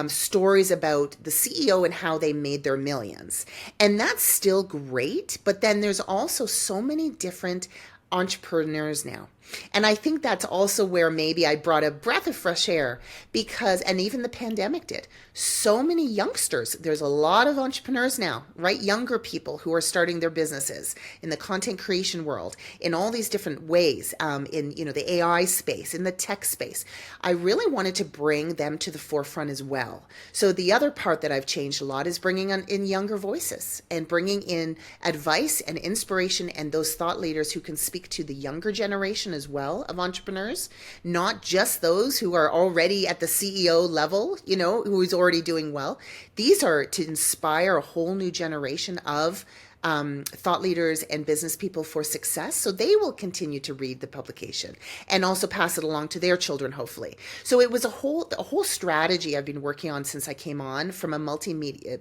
stories about the CEO and how they made their millions. And that's still great, but then there's also so many different entrepreneurs now. And I think that's also where maybe I brought a breath of fresh air because, and even the pandemic did, so many youngsters, there's a lot of entrepreneurs now, right? Younger people who are starting their businesses in the content creation world, in all these different ways, in, the AI space, in the tech space. I really wanted to bring them to the forefront as well. So the other part that I've changed a lot is bringing in younger voices and bringing in advice and inspiration and those thought leaders who can speak to the younger generation as well of entrepreneurs, not just those who are already at the CEO level, who's already doing well. These are to inspire a whole new generation of thought leaders and business people for success, so they will continue to read the publication and also pass it along to their children, hopefully. So it was a whole strategy I've been working on since I came on from a multimedia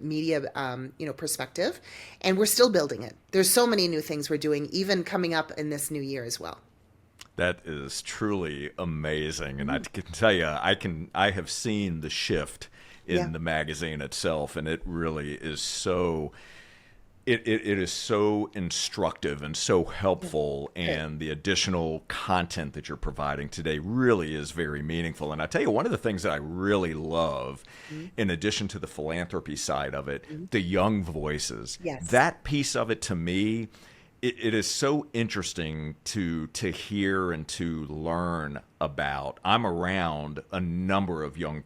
perspective, and we're still building it. There's so many new things we're doing, even coming up in this new year as well. That is truly amazing, and I can tell you, I have seen the shift in the magazine itself, and it really is so. It is so instructive and so helpful, and the additional content that you're providing today really is very meaningful. And I tell you, one of the things that I really love, in addition to the philanthropy side of it, the young voices, that piece of it to me, it is so interesting to hear and to learn about. I'm around a number of young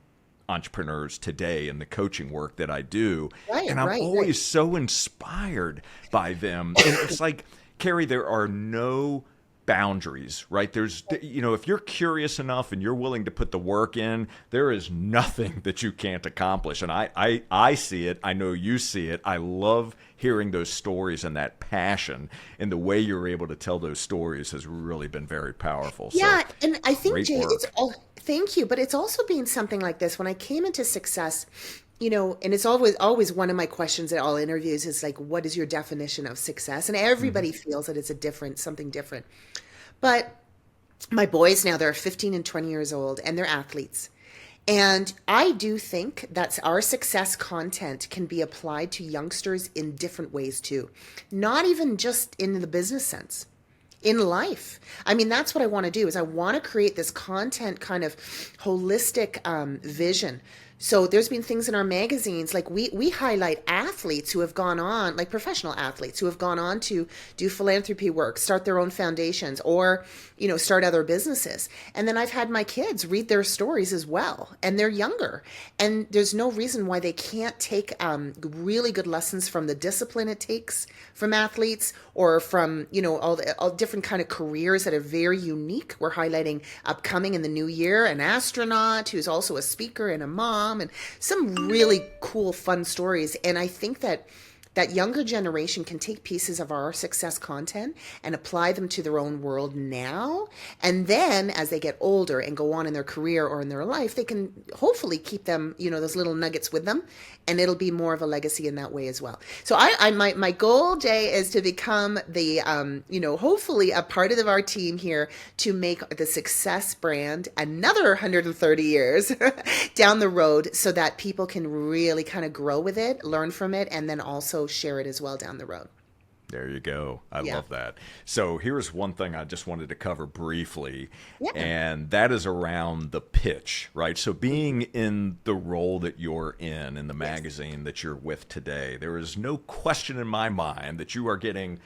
entrepreneurs today in the coaching work that I do, and I'm always so inspired by them. And it's like, Kerrie, there are no boundaries, right? There's, if you're curious enough and you're willing to put the work in, there is nothing that you can't accomplish. And I see it. I know you see it. I love hearing those stories and that passion, and the way you're able to tell those stories has really been very powerful. Yeah, so, and I think, Jay, Thank you. But it's also been something like this. When I came into success, and it's always one of my questions at all interviews is like, what is your definition of success? And everybody feels that it's something different. But my boys now, they're 15 and 20 years old, and they're athletes. And I do think that our success content can be applied to youngsters in different ways too, not even just in the business sense. In life. I mean, that's what I want to do is I want to create this content kind of holistic vision. So there's been things in our magazines, like we highlight athletes who have gone on, like professional athletes who have gone on to do philanthropy work, start their own foundations, or, start other businesses. And then I've had my kids read their stories as well, and they're younger. And there's no reason why they can't take really good lessons from the discipline it takes from athletes, or from, all different kind of careers that are very unique. We're highlighting upcoming in the new year, an astronaut who's also a speaker and a mom, and some really cool, fun stories. And I think that younger generation can take pieces of our success content and apply them to their own world now. And then as they get older and go on in their career or in their life, they can hopefully keep them, those little nuggets with them. And it'll be more of a legacy in that way as well. So my goal, Jay, is to become the, hopefully a part of our team here to make the success brand another 130 years down the road, so that people can really kind of grow with it, learn from it, and then also share it as well down the road. There you go. I love that. So here's one thing I just wanted to cover briefly, and that is around the pitch, right? So being in the role that you're in the magazine that you're with today, there is no question in my mind that you are getting,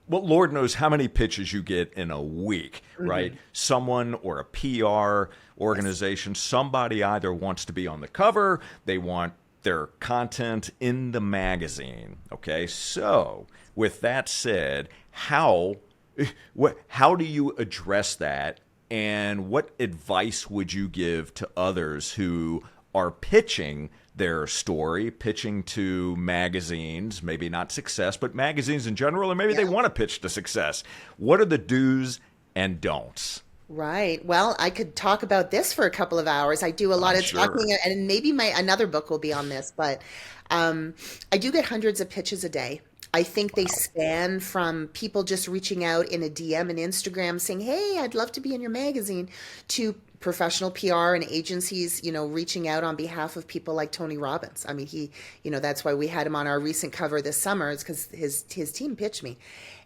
well, Lord knows how many pitches you get in a week, right? Someone or a PR organization, somebody either wants to be on the cover, they want their content in the magazine. Okay, so with that said, how do you address that, and what advice would you give to others who are pitching their story, pitching to magazines, maybe not Success, but magazines in general, or maybe they want to pitch to Success? What are the do's and don'ts? Right. Well, I could talk about this for a couple of hours. I do a lot of talking, and maybe another book will be on this, but I do get hundreds of pitches a day. I think they span from people just reaching out in a DM and Instagram saying, "Hey, I'd love to be in your magazine," to professional PR and agencies, reaching out on behalf of people like Tony Robbins. I mean, he, that's why we had him on our recent cover this summer, is because his team pitched me.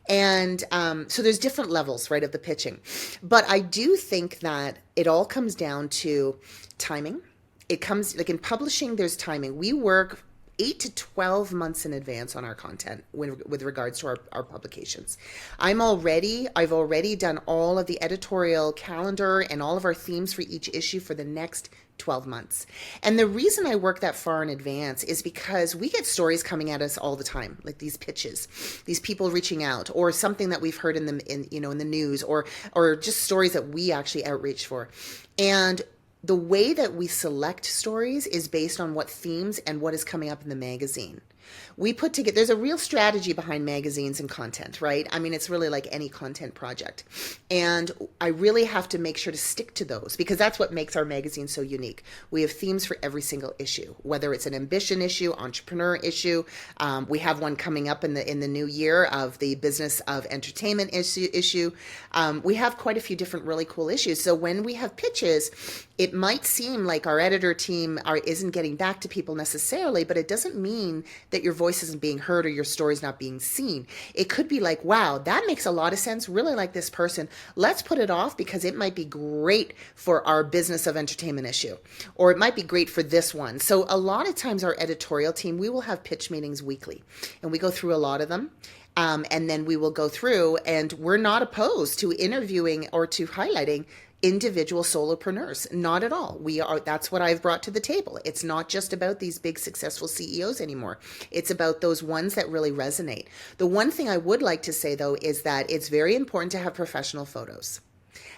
And so there's different levels, right, of the pitching. But I do think that it all comes down to timing. It comes, like in publishing, there's timing. We work 8 to 12 months in advance on our content with regards to our publications. I've already done all of the editorial calendar and all of our themes for each issue for the next 12 months. And the reason I work that far in advance is because we get stories coming at us all the time, like these pitches, these people reaching out, or something that we've heard in the news, or just stories that we actually outreach for. And the way that we select stories is based on what themes and what is coming up in the magazine. We put together, there's a real strategy behind magazines and content, right? I mean, it's really like any content project. And I really have to make sure to stick to those, because that's what makes our magazine so unique. We have themes for every single issue, whether it's an ambition issue, entrepreneur issue. We have one coming up in the new year of the business of entertainment issue. We have quite a few different really cool issues. So when we have pitches, it might seem like our editor team isn't getting back to people necessarily, but it doesn't mean that your voice isn't being heard or your story's not being seen. It could be like, wow, that makes a lot of sense. Really like this person. Let's put it off because it might be great for our business of entertainment issue, or it might be great for this one. So a lot of times our editorial team, we will have pitch meetings weekly, and we go through a lot of them. And then we will go through, and we're not opposed to interviewing or to highlighting individual solopreneurs. Not at all. That's what I've brought to the table. It's not just about these big successful CEOs anymore. It's about those ones that really resonate. The one thing I would like to say though is that it's very important to have professional photos.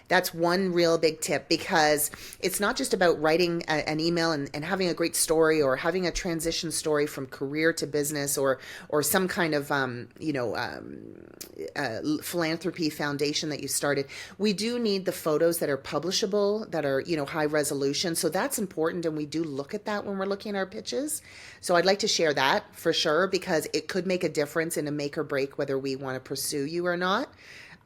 That's one real big tip, because it's not just about writing an email and having a great story, or having a transition story from career to business, or some kind of philanthropy foundation that you started. We do need the photos that are publishable, that are high resolution. So that's important, and we do look at that when we're looking at our pitches. So I'd like to share that for sure, because it could make a difference in a make or break whether we want to pursue you or not.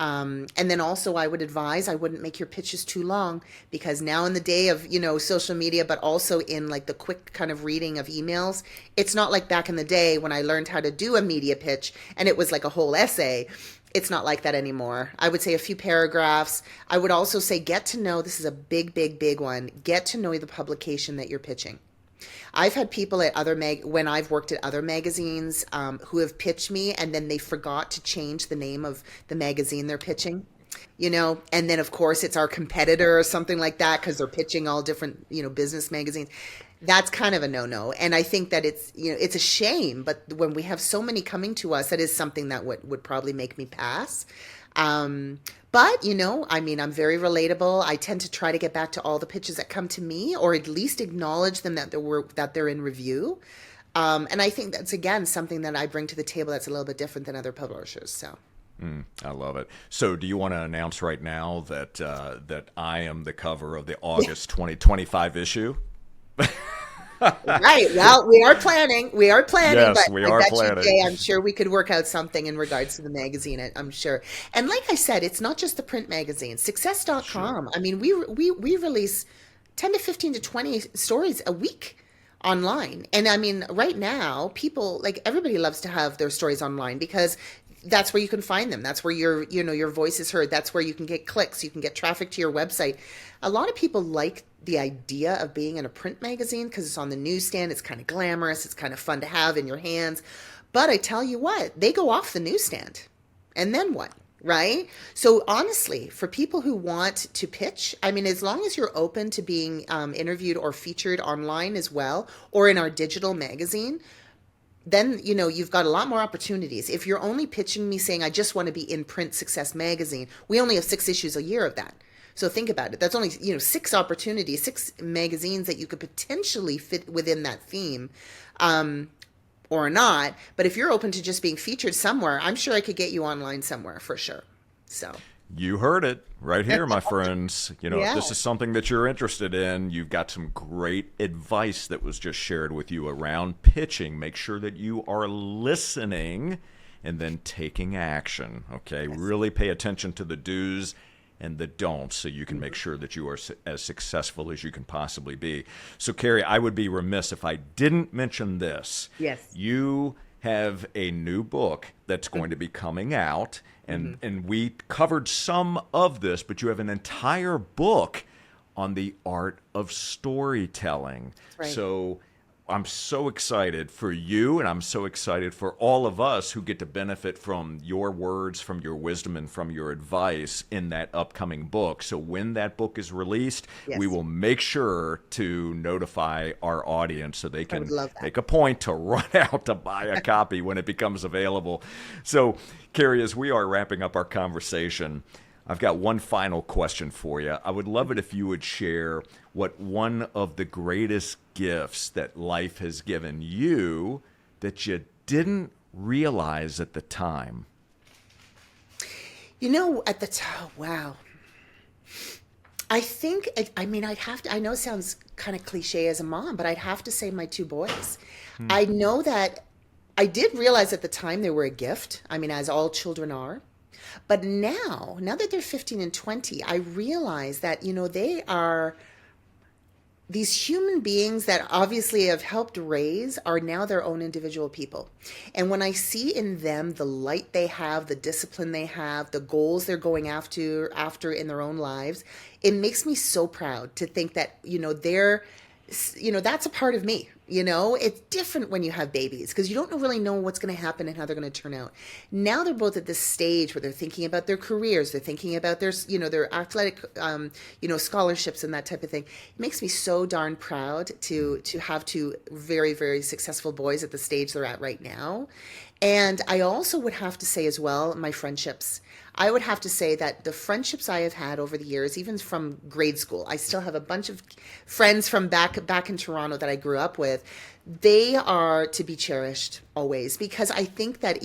And then also I would advise, I wouldn't make your pitches too long, because now in the day of, social media, but also in like the quick kind of reading of emails, it's not like back in the day when I learned how to do a media pitch and it was like a whole essay. It's not like that anymore. I would say a few paragraphs. I would also say get to know, this is a big, big, big one, get to know the publication that you're pitching. I've had people at when I've worked at other magazines, who have pitched me and then they forgot to change the name of the magazine they're pitching, and then of course it's our competitor or something like that, because they're pitching all different, business magazines. That's kind of a no-no. And I think that it's a shame, but when we have so many coming to us, that is something that would probably make me pass. But, I'm very relatable. I tend to try to get back to all the pitches that come to me, or at least acknowledge them that they're in review. And I think that's, again, something that I bring to the table that's a little bit different than other publishers. So. I love it. So do you want to announce right now that that I am the cover of the August 2025 issue? Right. Well, we are planning. Yes, but we I are bet you, planning. Jay, I'm sure we could work out something in regards to the magazine. I'm sure. And like I said, it's not just the print magazine. Success.com. Sure. I mean, we release 10 to 15 to 20 stories a week online. And I mean, right now, people, like, everybody loves to have their stories online, because that's where you can find them. That's where your voice is heard. That's where you can get clicks. You can get traffic to your website. A lot of people like the idea of being in a print magazine because it's on the newsstand. It's kind of glamorous. It's kind of fun to have in your hands. But I tell you what, they go off the newsstand. And then what? Right? So honestly, for people who want to pitch, I mean, as long as you're open to being interviewed or featured online as well, or in our digital magazine, then, you've got a lot more opportunities. If you're only pitching me saying, I just want to be in print Success Magazine, we only have 6 issues a year of that. So think about it. That's only, 6 opportunities, 6 magazines that you could potentially fit within that theme, or not. But if you're open to just being featured somewhere, I'm sure I could get you online somewhere for sure. So. You heard it right here, my friends. Yeah. If this is something that you're interested in, you've got some great advice that was just shared with you around pitching. Make sure that you are listening and then taking action. Okay, Yes. Really pay attention to the do's and the don'ts, so you can make sure that you are as successful as you can possibly be. So, Kerrie, I would be remiss if I didn't mention this. Yes. You have a new book that's going to be coming out, and we covered some of this, but you have an entire book on the art of storytelling. Right. So I'm so excited for you, and I'm so excited for all of us who get to benefit from your words, from your wisdom, and from your advice in that upcoming book. So when that book is released, Yes. we will make sure to notify our audience so they can would love that. make a point to run out to buy a copy when it becomes available. So, Kerrie, as we are wrapping up our conversation, I've got one final question for you. I would love it if you would share what one of the greatest gifts that life has given you that you didn't realize at the time. At the time, wow. I think, I'd have to, I know it sounds kind of cliche as a mom, but I'd have to say my 2 boys. I know that I did realize at the time they were a gift. I mean, as all children are. But now that they're 15 and 20, I realize that, they are these human beings that obviously have helped raise are now their own individual people. And when I see in them the light they have, the discipline they have, the goals they're going after in their own lives, it makes me so proud to think that, they're, that's a part of me. It's different when you have babies because you don't really know what's going to happen and how they're going to turn out. Now they're both at this stage where they're thinking about their careers, they're thinking about their athletic, scholarships and that type of thing. It makes me so darn proud to have two very, very successful boys at the stage they're at right now. And I also would have to say as well, my friendships. I would have to say that the friendships I have had over the years, even from grade school, I still have a bunch of friends from back in Toronto that I grew up with. They are to be cherished always because I think that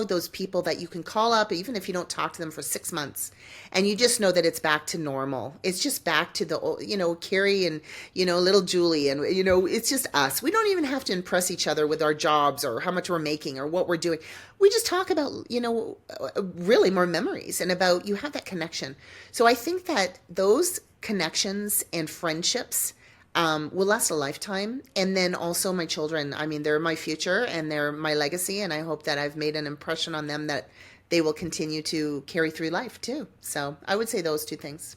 those people that you can call up even if you don't talk to them for 6 months, and you just know that it's back to normal. It's just back to the old, Kerrie and little Julie, and it's just us. We don't even have to impress each other with our jobs or how much we're making or what we're doing. We just talk about really more memories and about you have that connection. So I think that those connections and friendships will last a lifetime. And then also my children, I mean, they're my future and they're my legacy. And I hope that I've made an impression on them that they will continue to carry through life too. So I would say those two things.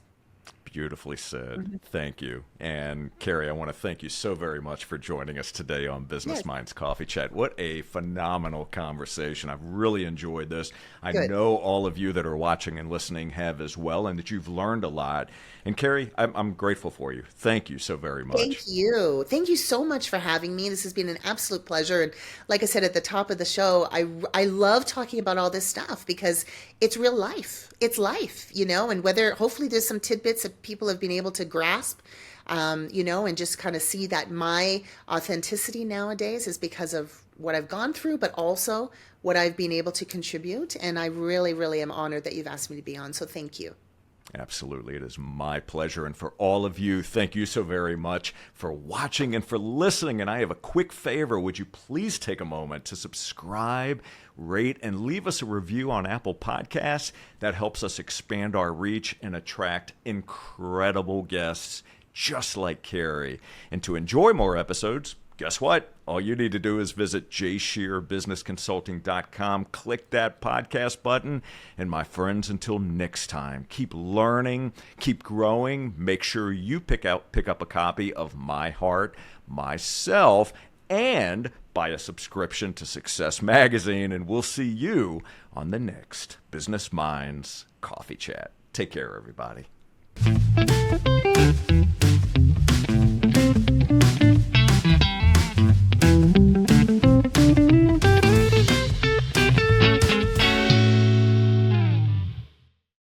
Beautifully said. Thank you. And Kerrie, I want to thank you so very much for joining us today on Business Yes. Minds Coffee Chat. What a phenomenal conversation. I've really enjoyed this. I Good. know all of you that are watching and listening have as well, and that you've learned a lot. And Kerrie, I'm grateful for you. Thank you so very much. Thank you. Thank you so much for having me. This has been an absolute pleasure. And like I said at the top of the show, I love talking about all this stuff because it's real life. It's life, and whether hopefully there's some tidbits that people have been able to grasp, and just kind of see that my authenticity nowadays is because of what I've gone through, but also what I've been able to contribute. And I really, really am honored that you've asked me to be on. So thank you. Absolutely. It is my pleasure. And for all of you, thank you so very much for watching and for listening. And I have a quick favor. Would you please take a moment to subscribe, rate, and leave us a review on Apple Podcasts? That helps us expand our reach and attract incredible guests just like Kerrie. And to enjoy more episodes, guess what? All you need to do is visit jscherbusinessconsulting.com, click that podcast button, and my friends, until next time, keep learning, keep growing. Make sure you pick up a copy of My Heart, Myself, and buy a subscription to Success Magazine, and we'll see you on the next Business Minds Coffee Chat. Take care, everybody.